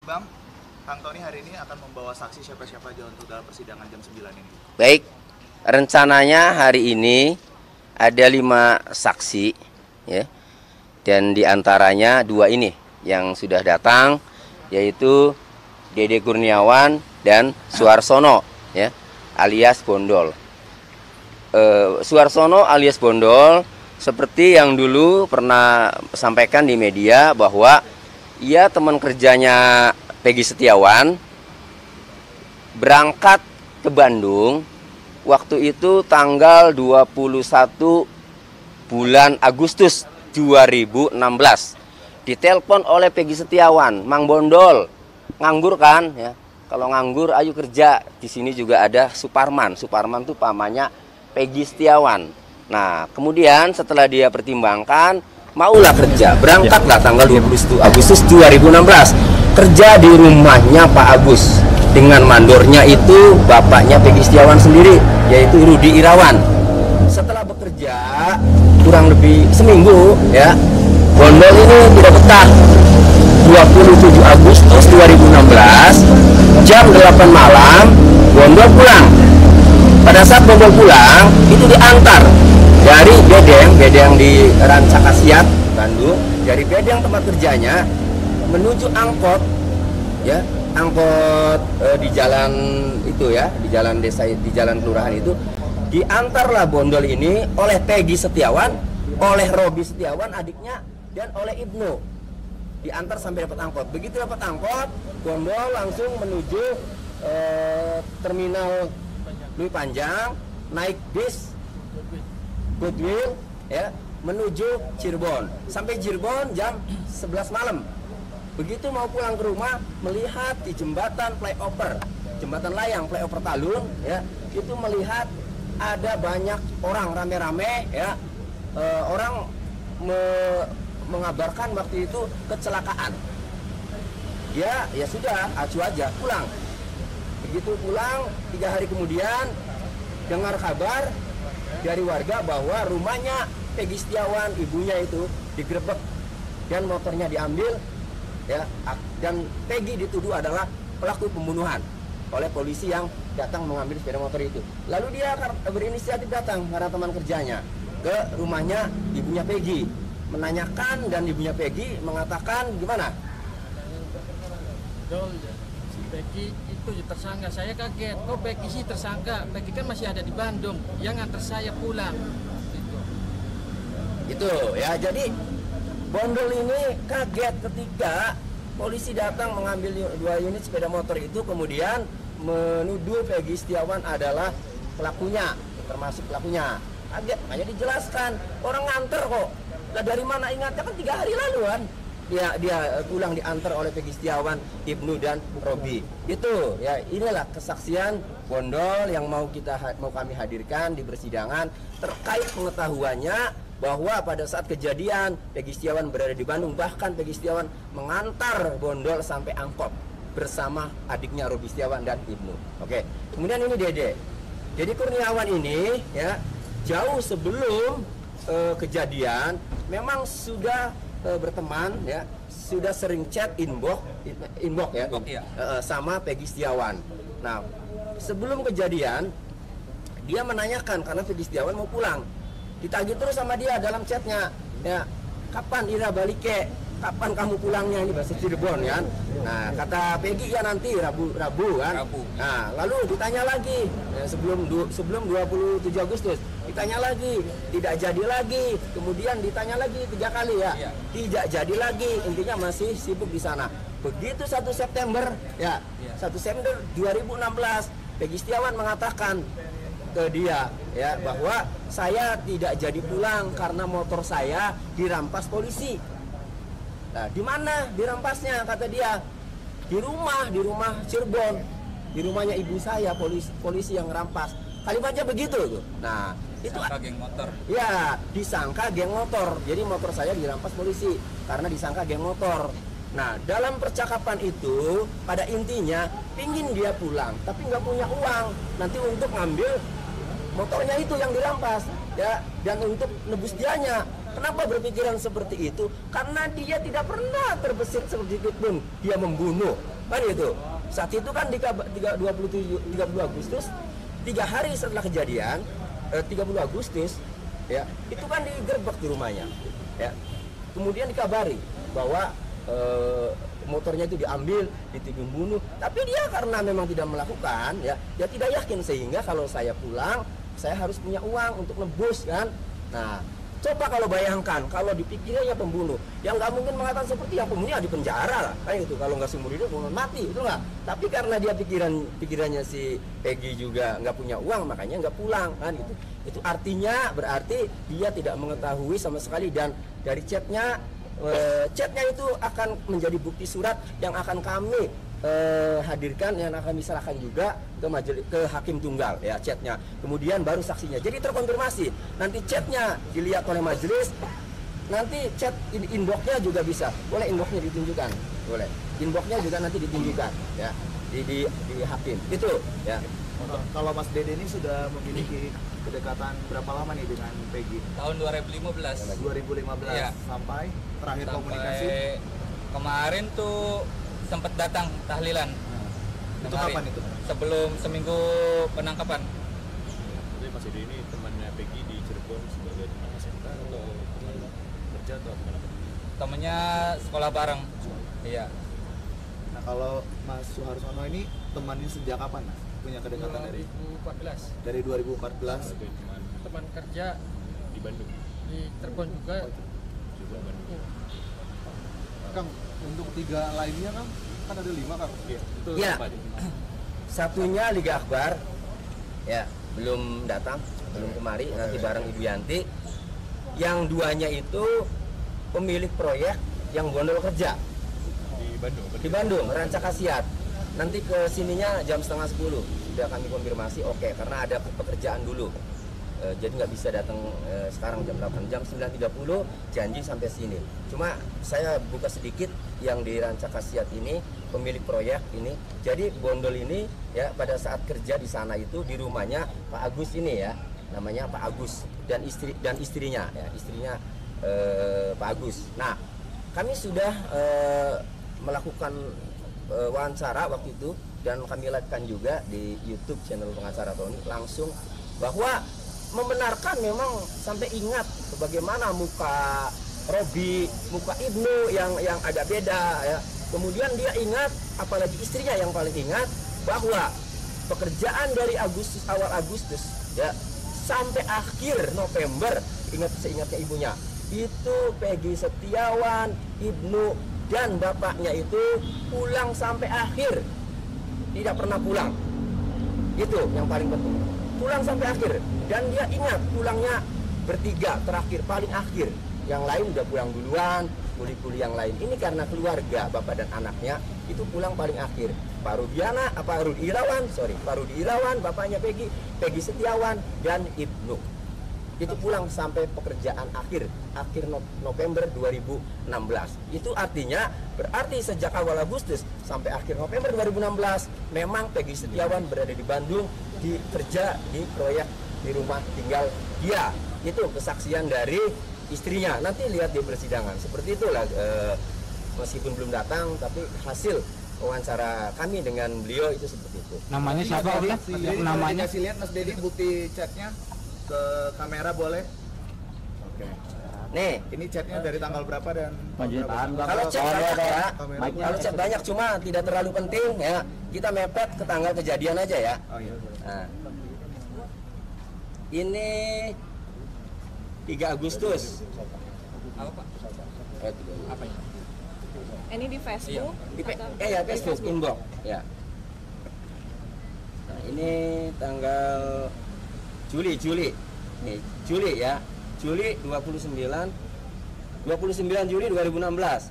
Bang, Kang Tony hari ini akan membawa saksi siapa-siapa aja untuk dalam persidangan jam 9 ini? Baik, rencananya hari ini ada 5 saksi, ya, dan diantaranya 2 ini yang sudah datang, yaitu Dede Kurniawan dan Suarsono, ya, alias Bondol. Suarsono alias Bondol seperti yang dulu pernah sampaikan di media bahwa ia teman kerjanya Peggy Setiawan, berangkat ke Bandung waktu itu tanggal 21 bulan Agustus 2016. Ditelepon oleh Peggy Setiawan, Mang Bondol, nganggur kan, ya. Kalau nganggur ayo kerja. Di sini juga ada Suparman. Suparman tuh pamannya Peggy Setiawan. Nah, kemudian setelah dia pertimbangkan, maulah kerja. Berangkatlah tanggal 21 Agustus 2016. Kerja di rumahnya Pak Agus. Dengan mandornya itu bapaknya Peggy Setiawan sendiri, yaitu Rudi Irawan. Setelah bekerja kurang lebih seminggu, ya, Bondol ini tidak betah. 27 Agustus 2016 jam 8 malam Bondol pulang. Pada saat Bondol pulang itu diantar dari bedeng di Rancakasiat, Bandung, dari bedeng tempat kerjanya menuju angkot, ya, angkot di jalan itu, ya, di jalan desa, di jalan kelurahan itu. Diantarlah Bondol ini oleh Peggy Setiawan, oleh Robi Setiawan adiknya, dan oleh Ibnu. Diantar sampai dapat angkot. Begitu dapat angkot, Bondol langsung menuju terminal Louis Panjang, naik bis Goodwill, ya, menuju Cirebon. Sampai Cirebon jam 11 malam. Begitu mau pulang ke rumah, melihat di jembatan flyover, jembatan layang flyover Talun, ya, itu melihat ada banyak orang rame-rame, ya, orang mengabarkan waktu itu kecelakaan. Ya sudah, acuh aja pulang. Begitu pulang, 3 hari kemudian dengar kabar dari warga bahwa rumahnya Peggy Setiawan, ibunya itu, digerebek dan motornya diambil, ya, dan Peggy dituduh adalah pelaku pembunuhan oleh polisi yang datang mengambil sepeda motor itu. Lalu dia berinisiatif datang karena teman kerjanya ke rumahnya ibunya Peggy, menanyakan, dan ibunya Peggy mengatakan gimana? Si Peggy itu tersangka. Saya kaget, kok Peggy sih tersangka? Peggy kan masih ada di Bandung, yang nganter saya pulang. Itu, ya, jadi Bondol ini kaget ketika polisi datang mengambil 2 unit sepeda motor itu, kemudian menuduh Peggy Setiawan adalah pelakunya, termasuk pelakunya. Kaget, makanya dijelaskan, orang nganter kok. Nah, dari mana ingatnya, kan 3 hari lalu kan dia pulang diantar oleh Peggy Setiawan, Ibnu, dan Robi. Itu, ya, inilah kesaksian Bondol yang mau kami hadirkan di persidangan terkait pengetahuannya bahwa pada saat kejadian Peggy Setiawan berada di Bandung, bahkan Peggy Setiawan mengantar Bondol sampai angkot bersama adiknya Robi Setiawan dan Ibnu. Oke. Kemudian ini Dede Kurniawan ini, ya, jauh sebelum kejadian memang sudah berteman, ya, sudah sering chat inbox ya, sama Peggy Setiawan. Nah, sebelum kejadian dia menanyakan karena Peggy Setiawan mau pulang. Ditagih terus sama dia dalam chatnya, ya, kapan Ira balik ke? Kapan kamu pulangnya? Ini bahasa Cirebon, kan? Nah, kata Peggy, ya nanti Rabu kan? Nah, lalu ditanya lagi, ya, sebelum 27 Agustus ditanya lagi, tidak jadi lagi. Kemudian ditanya lagi 3 kali, ya, tidak jadi lagi. Intinya masih sibuk di sana. Begitu 1 September, ya, 1 September 2016, Peggy Setiawan mengatakan ke dia, ya, bahwa saya tidak jadi pulang karena motor saya dirampas polisi. Nah, di mana dirampasnya? Kata dia, di rumah Cirebon, di rumahnya ibu saya, polisi yang rampas. Kalimatnya begitu tuh. Nah, itu disangka geng motor. Ya, disangka geng motor. Jadi motor saya dirampas polisi karena disangka geng motor. Nah, dalam percakapan itu pada intinya pingin dia pulang tapi nggak punya uang nanti untuk ngambil motornya itu yang dirampas, ya, dan untuk nebus dianya. Kenapa berpikiran seperti itu? Karena dia tidak pernah terbesit sedikit pun dia membunuh kan gitu. Saat itu kan di 30 Agustus 3 hari setelah kejadian 30 Agustus ya itu kan digerebek di rumahnya ya, kemudian dikabari bahwa motornya itu diambil, dituduh bunuh, tapi dia karena memang tidak melakukan ya, dia tidak yakin, sehingga kalau saya pulang saya harus punya uang untuk nebus kan. Nah coba kalau bayangkan kalau dipikirnya pembunuh, yang nggak mungkin mengatakan seperti yang pembunuh ya di penjara lah kayak gitu, kalau nggak seumur hidup mati itu nggak. Tapi karena dia pikirannya si Peggy juga nggak punya uang, makanya nggak pulang kan gitu. Itu artinya berarti dia tidak mengetahui sama sekali, dan dari chatnya itu akan menjadi bukti surat yang akan kami hadirkan, yang akan diserahkan juga ke hakim tunggal ya chatnya, kemudian baru saksinya. Jadi terkonfirmasi, nanti chatnya dilihat oleh majelis, nanti chat inboxnya juga bisa, boleh inboxnya ditunjukkan, boleh inboxnya juga nanti ditunjukkan ya di hakim itu ya. Kalau Mas Dede ini sudah memiliki kedekatan berapa lama nih dengan Peggy? Tahun 2015. 2015 Iya. Sampai terakhir komunikasi kemarin tuh sempat datang tahlilan. itu Kemarin. kapan itu? Sebelum seminggu penangkapan. Jadi Mas Edi ini temannya Peggy di Cirebon sebagai teman SMK atau teman kerja atau apa? Temennya sekolah bareng. Iya. Nah kalau Mas Suharsono ini temannya sejak kapan Mas? Punya kedekatan dari 2014 2014. Sebagai teman kerja di Bandung. di Cirebon juga. Cirebon, Bandung. Kang, untuk 3 lainnya kan ada 5 Kang. Iya. Itu Ya. apa aja? Satunya Liga Akbar ya belum datang, belum kemari, nanti bareng Ibu Yanti. Yang 2-nya itu pemilik proyek yang gondol kerja Di Bandung. di Bandung, Ranca Khasiat. Nanti ke sininya jam 9:30 sudah kami konfirmasi oke, karena ada pekerjaan dulu. Jadi nggak bisa datang sekarang jam 8, jam 9:30 janji sampai sini. Cuma saya buka sedikit yang di Ranca Khasiat ini, pemilik proyek ini. Jadi bondol ini ya pada saat kerja di sana itu di rumahnya Pak Agus ini ya, namanya Pak Agus dan istrinya ya, istrinya Pak Agus. Nah, kami sudah melakukan wawancara waktu itu, dan kami live-kan juga di YouTube channel pengacara Tony langsung, bahwa membenarkan memang sampai ingat bagaimana muka Robi, muka Ibnu yang agak beda ya. Kemudian dia ingat, apalagi istrinya yang paling ingat, bahwa pekerjaan dari awal Agustus ya sampai akhir November, seingatnya ibunya itu Peggy Setiawan, Ibnu dan bapaknya itu pulang sampai akhir, tidak pernah pulang. Itu yang paling penting, pulang sampai akhir. Dan dia ingat pulangnya bertiga terakhir, paling akhir. Yang lain udah pulang duluan, kuli-kuli yang lain. Ini karena keluarga bapak dan anaknya itu pulang paling akhir. Pak Rudi Irawan, bapaknya Peggy Setiawan, dan Ibnu itu pulang sampai pekerjaan akhir November 2016. Itu artinya berarti sejak awal Agustus sampai akhir November 2016 memang Peggy Setiawan berada di Bandung, kerja di proyek di rumah tinggal dia. Itu kesaksian dari istrinya. Nanti lihat di persidangan. Seperti itulah meskipun belum datang, tapi hasil wawancara kami dengan beliau itu seperti itu. Namanya siapa? Mas Dedi, Namanya kasih lihat Mas Dedi bukti chatnya ke kamera boleh? Oke. Nih, Ini chatnya dari tanggal berapa dan kalau chat banyak ya, kalau chat banyak cuma tidak terlalu penting ya. Kita mepet ke tanggal kejadian aja ya. Oh iya. Nah, ini 3 Agustus. Apa Pak? Apa ini? Ini di Facebook. Ya Facebook inbox ya. Nah, ini tanggal Juli nih, Juli ya, Juli 29 Juli 2016.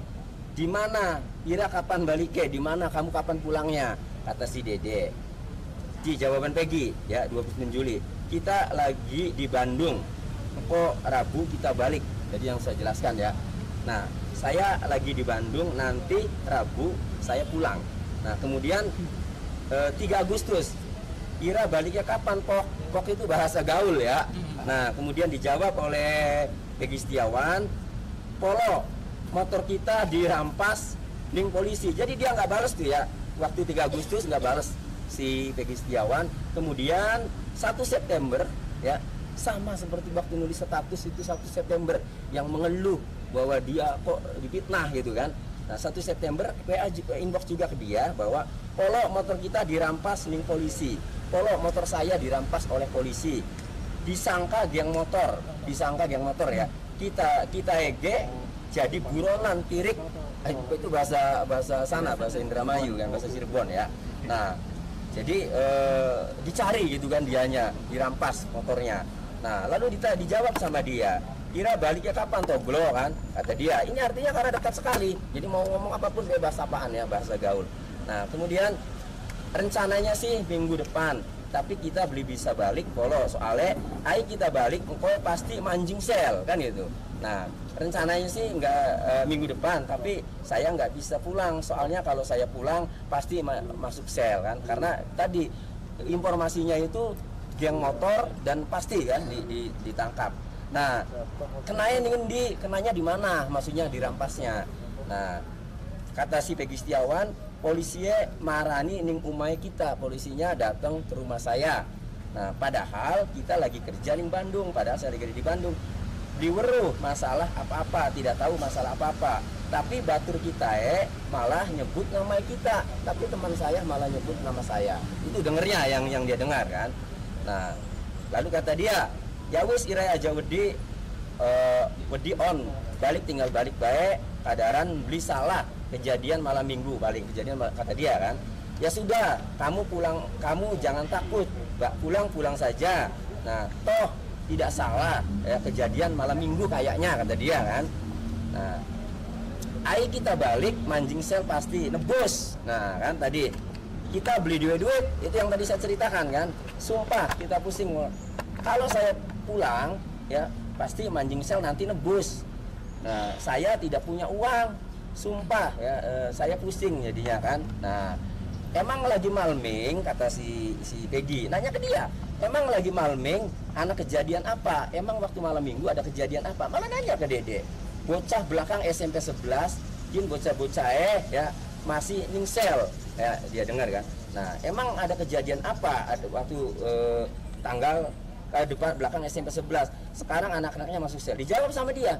Di mana Ira kapan baliknya? Di mana kamu kapan pulangnya? Kata si Dede. Di jawaban Peggy ya 29 Juli. Kita lagi di Bandung. Kok Rabu kita balik. Jadi yang saya jelaskan ya. Nah, saya lagi di Bandung, nanti Rabu saya pulang. Nah, kemudian 3 Agustus Ira baliknya kapan, Pok? Pok itu bahasa gaul ya. Nah, kemudian dijawab oleh Peggy Setiawan, Polo, motor kita dirampas ning polisi. Jadi dia nggak balas tuh ya. waktu 3 Agustus nggak balas si Peggy Setiawan. Kemudian 1 September ya, sama seperti waktu nulis status itu 1 September yang mengeluh bahwa dia kok difitnah gitu kan. Nah 1 September WA inbox juga ke dia bahwa polo motor kita dirampas ning polisi, polo motor saya dirampas oleh polisi, disangka geng motor ya, kita ege jadi buronan tirik. Itu bahasa sana, bahasa Indramayu kan, bahasa Cirebon ya. Nah jadi dicari gitu kan, dianya dirampas motornya. Nah lalu dijawab sama dia, kira baliknya kapan Toglo kan, kata dia. Ini artinya karena dekat sekali, jadi mau ngomong apapun bebas apaan ya, bahasa gaul. Nah kemudian rencananya sih minggu depan, tapi kita beli bisa balik polo, soalnya ayo kita balik engkau pasti manjing sel kan gitu. Nah rencananya sih nggak minggu depan, tapi saya nggak bisa pulang, soalnya kalau saya pulang pasti masuk sel kan, karena tadi informasinya itu geng motor dan pasti kan ditangkap. Nah kenanya di mana, maksudnya dirampasnya. Nah kata si Peggy Setiawan, polisinya marani ning umai kita, polisinya datang ke rumah saya. Nah padahal kita lagi kerja ning Bandung, padahal saya lagi di Bandung, diweruh masalah apa-apa, tidak tahu masalah apa-apa, tapi batur kita malah nyebut nama kita, tapi teman saya malah nyebut nama saya. Itu dengernya yang dia dengar kan. Nah lalu kata dia, ya wis irai aja wedi on, balik tinggal balik baik, kadaran beli salah, kejadian malam minggu balik kejadian, kata dia kan. Ya sudah, kamu pulang, kamu jangan takut, pulang saja. Nah toh tidak salah ya, kejadian malam minggu kayaknya, kata dia kan. Nah ayo kita balik, manjing sel pasti nebus. Nah kan tadi kita beli duit, itu yang tadi saya ceritakan kan. Sumpah kita pusing, kalau saya pulang ya pasti manjing sel nanti nebus. Nah saya tidak punya uang, sumpah ya, saya pusing jadinya kan. Nah emang lagi malming, kata si Peggy nanya ke dia, emang lagi malming, anak kejadian apa, emang waktu malam minggu ada kejadian apa, malah nanya ke Dede. Bocah belakang SMP 11 jin, bocah-bocah ya masih ningsel ya, dia dengar kan. Nah emang ada kejadian apa, ada waktu tanggal depan belakang SMP 11, sekarang anak-anaknya masuk sel. Dijawab sama dia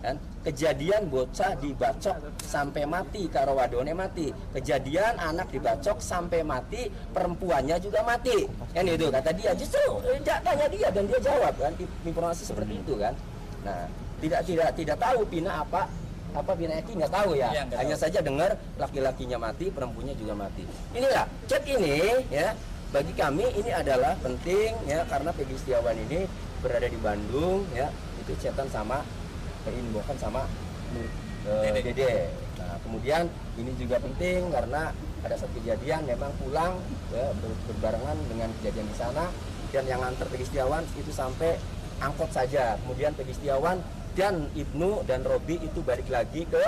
kan, kejadian bocah dibacok sampai mati, karo wadone mati, kejadian anak dibacok sampai mati, perempuannya juga mati kan, itu kata dia. Justru tanya dia dan dia jawab kan, informasi seperti itu kan. Nah tidak tahu Pina apa Pina Eki nggak tahu ya, hanya saja dengar laki-lakinya mati, perempuannya juga mati. Inilah chat ini ya, bagi kami ini adalah penting ya, karena Peggy Setiawan ini berada di Bandung ya, itu chatan sama inboxan sama Dede. Nah kemudian ini juga penting karena ada satu kejadian memang pulang ya, berbarengan dengan kejadian di sana, dan yang nganter Peggy Setiawan itu sampai angkot saja. Kemudian Peggy Setiawan dan Ibnu dan Robi itu balik lagi ke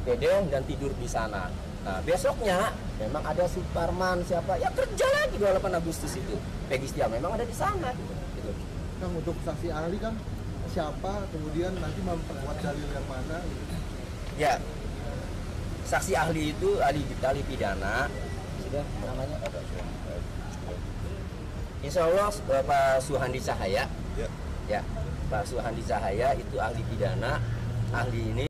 Dede dan tidur di sana. Nah besoknya memang ada Suparman siapa ya kerja lagi 28 Agustus itu. Peggy Setiawan memang ada di sana gitu. Kang, untuk saksi ahli kan siapa, kemudian nanti memperkuat dalil yang mana gitu. Ya saksi ahli itu ahli pidana sudah namanya apa? Insya Allah Pak Suhandi Cahaya ya Pak Suhandi Cahaya itu ahli pidana. Ahli ini